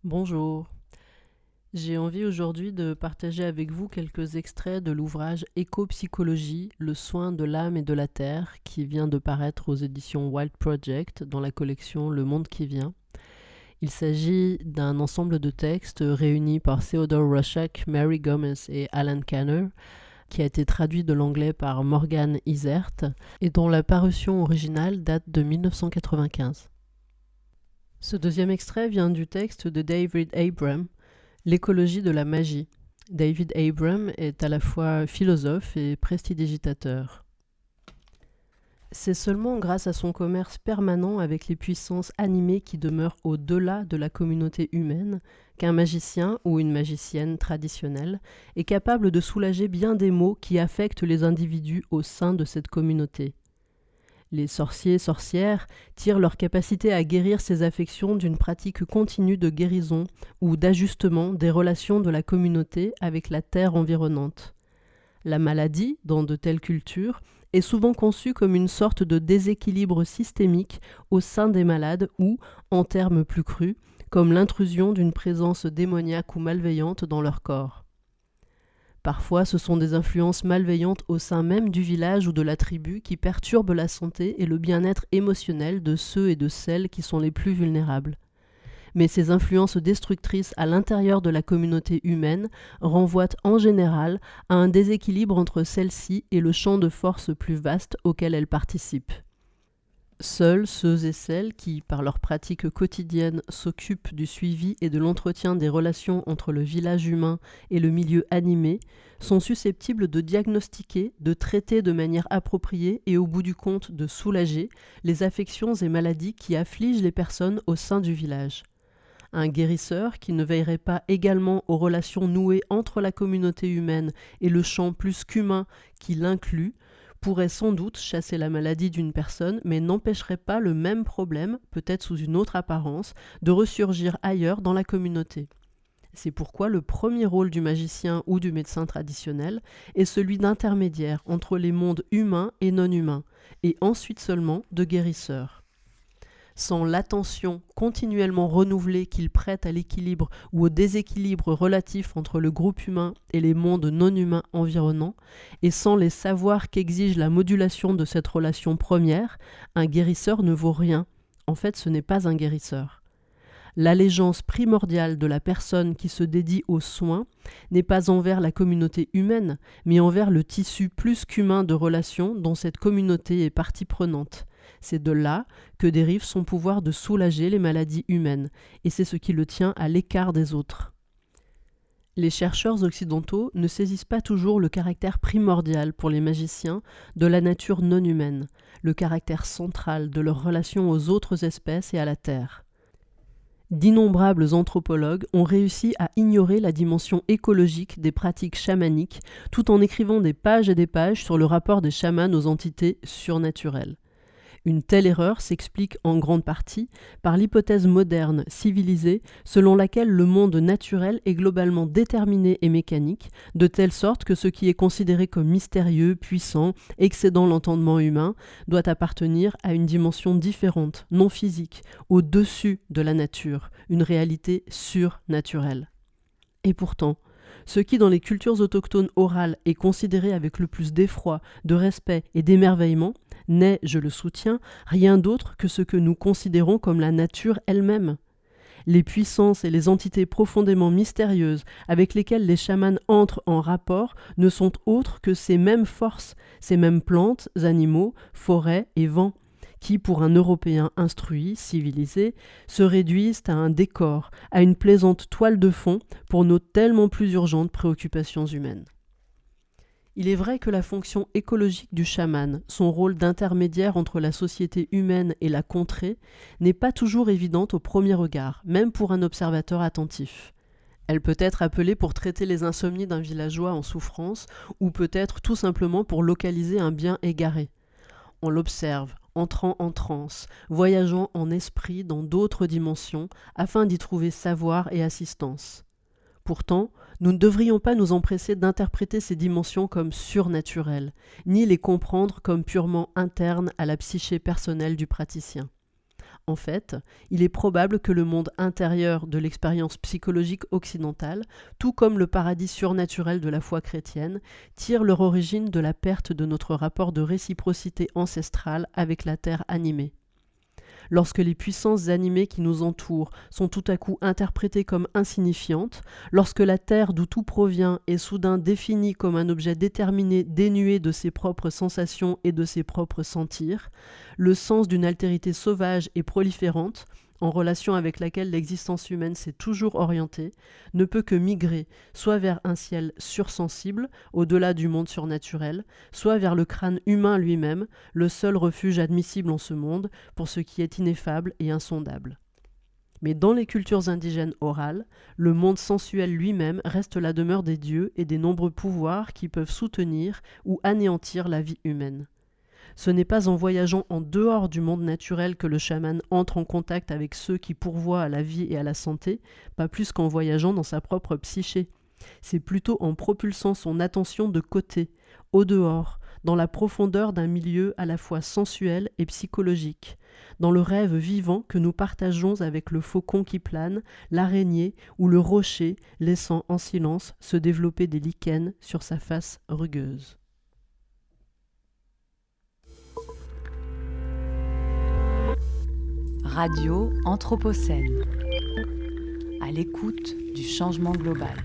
Bonjour, j'ai envie aujourd'hui de partager avec vous quelques extraits de l'ouvrage Éco-psychologie, le soin de l'âme et de la terre qui vient de paraître aux éditions Wild Project dans la collection Le Monde qui vient. Il s'agit d'un ensemble de textes réunis par Theodore Roszak, Mary Gomez et Alan Kanner, qui a été traduit de l'anglais par Morgan Isert et dont la parution originale date de 1995. Ce deuxième extrait vient du texte de David Abram, L'écologie de la magie. David Abram est à la fois philosophe et prestidigitateur. C'est seulement grâce à son commerce permanent avec les puissances animées qui demeurent au-delà de la communauté humaine qu'un magicien ou une magicienne traditionnelle est capable de soulager bien des maux qui affectent les individus au sein de cette communauté. Les sorciers-sorcières tirent leur capacité à guérir ces affections d'une pratique continue de guérison ou d'ajustement des relations de la communauté avec la terre environnante. La maladie, dans de telles cultures, est souvent conçue comme une sorte de déséquilibre systémique au sein des malades ou, en termes plus crus, comme l'intrusion d'une présence démoniaque ou malveillante dans leur corps. Parfois, ce sont des influences malveillantes au sein même du village ou de la tribu qui perturbent la santé et le bien-être émotionnel de ceux et de celles qui sont les plus vulnérables. Mais ces influences destructrices à l'intérieur de la communauté humaine renvoient en général à un déséquilibre entre celle-ci et le champ de force plus vaste auquel elle participe. Seuls ceux et celles qui, par leur pratique quotidienne, s'occupent du suivi et de l'entretien des relations entre le village humain et le milieu animé, sont susceptibles de diagnostiquer, de traiter de manière appropriée et au bout du compte de soulager les affections et maladies qui affligent les personnes au sein du village. Un guérisseur qui ne veillerait pas également aux relations nouées entre la communauté humaine et le champ plus qu'humain qui l'inclut pourrait sans doute chasser la maladie d'une personne, mais n'empêcherait pas le même problème, peut-être sous une autre apparence, de ressurgir ailleurs dans la communauté. C'est pourquoi le premier rôle du magicien ou du médecin traditionnel est celui d'intermédiaire entre les mondes humains et non humains, et ensuite seulement de guérisseur. Sans l'attention continuellement renouvelée qu'il prête à l'équilibre ou au déséquilibre relatif entre le groupe humain et les mondes non humains environnants, et sans les savoirs qu'exige la modulation de cette relation première, un guérisseur ne vaut rien. En fait, ce n'est pas un guérisseur. L'allégeance primordiale de la personne qui se dédie aux soins n'est pas envers la communauté humaine, mais envers le tissu plus qu'humain de relations dont cette communauté est partie prenante. C'est de là que dérive son pouvoir de soulager les maladies humaines, et c'est ce qui le tient à l'écart des autres. Les chercheurs occidentaux ne saisissent pas toujours le caractère primordial pour les magiciens de la nature non humaine, le caractère central de leur relation aux autres espèces et à la Terre. D'innombrables anthropologues ont réussi à ignorer la dimension écologique des pratiques chamaniques tout en écrivant des pages et des pages sur le rapport des chamans aux entités surnaturelles. Une telle erreur s'explique en grande partie par l'hypothèse moderne, civilisée, selon laquelle le monde naturel est globalement déterminé et mécanique, de telle sorte que ce qui est considéré comme mystérieux, puissant, excédant l'entendement humain, doit appartenir à une dimension différente, non physique, au-dessus de la nature, une réalité surnaturelle. Et pourtant, ce qui dans les cultures autochtones orales est considéré avec le plus d'effroi, de respect et d'émerveillement, n'est, je le soutiens, rien d'autre que ce que nous considérons comme la nature elle-même. Les puissances et les entités profondément mystérieuses avec lesquelles les chamans entrent en rapport ne sont autres que ces mêmes forces, ces mêmes plantes, animaux, forêts et vents, qui, pour un Européen instruit, civilisé, se réduisent à un décor, à une plaisante toile de fond pour nos tellement plus urgentes préoccupations humaines. Il est vrai que la fonction écologique du chaman, son rôle d'intermédiaire entre la société humaine et la contrée, n'est pas toujours évidente au premier regard, même pour un observateur attentif. Elle peut être appelée pour traiter les insomnies d'un villageois en souffrance, ou peut-être tout simplement pour localiser un bien égaré. On l'observe, entrant en transe, voyageant en esprit dans d'autres dimensions, afin d'y trouver savoir et assistance. Pourtant, nous ne devrions pas nous empresser d'interpréter ces dimensions comme surnaturelles, ni les comprendre comme purement internes à la psyché personnelle du praticien. En fait, il est probable que le monde intérieur de l'expérience psychologique occidentale, tout comme le paradis surnaturel de la foi chrétienne, tire leur origine de la perte de notre rapport de réciprocité ancestrale avec la terre animée. Lorsque les puissances animées qui nous entourent sont tout à coup interprétées comme insignifiantes, lorsque la terre d'où tout provient est soudain définie comme un objet déterminé dénué de ses propres sensations et de ses propres sentirs, le sens d'une altérité sauvage et proliférante, en relation avec laquelle l'existence humaine s'est toujours orientée, ne peut que migrer soit vers un ciel sursensible, au-delà du monde surnaturel, soit vers le crâne humain lui-même, le seul refuge admissible en ce monde pour ce qui est ineffable et insondable. Mais dans les cultures indigènes orales, le monde sensuel lui-même reste la demeure des dieux et des nombreux pouvoirs qui peuvent soutenir ou anéantir la vie humaine. Ce n'est pas en voyageant en dehors du monde naturel que le chaman entre en contact avec ceux qui pourvoient à la vie et à la santé, pas plus qu'en voyageant dans sa propre psyché. C'est plutôt en propulsant son attention de côté, au dehors, dans la profondeur d'un milieu à la fois sensuel et psychologique, dans le rêve vivant que nous partageons avec le faucon qui plane, l'araignée ou le rocher laissant en silence se développer des lichens sur sa face rugueuse. Radio Anthropocène, à l'écoute du changement global.